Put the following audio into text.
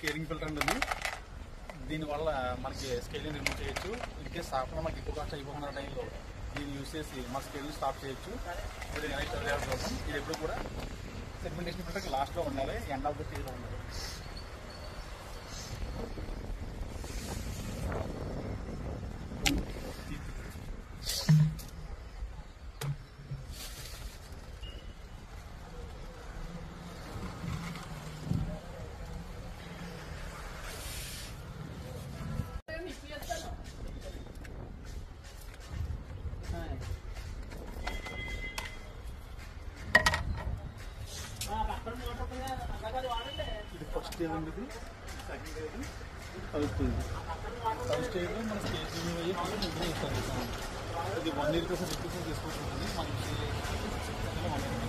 Scaling filter అండి. దీనివల్ల మనకి స్కేలింగ్ రిమూవ్ చేయొచ్చు. ఇంకే స్టాప్లో మనకి ఎక్కువ కాస్ట్ అయిపోతున్న టైంలో దీన్ని యూజ్ చేసి మన స్కేలింగ్ స్టాప్ చేయొచ్చు. ఇది ఇది ఎప్పుడు కూడా సెగ్మెంటేషన్ ఫిల్టర్కి లాస్ట్లో ఉండాలి, ఎండ్ ఆఫ్ ద స్టేజ్లో ఉండాలి. ఇది ఫస్ట్ స్టేజ్ అండి, ఇది second stage, third stage. Third స్టేజ్లో మన స్టేజ్ అయ్యి ఇస్తాం. ఇది 1 year కోసం రిక్వెస్ట్ తీసుకుంటుంది మనకి.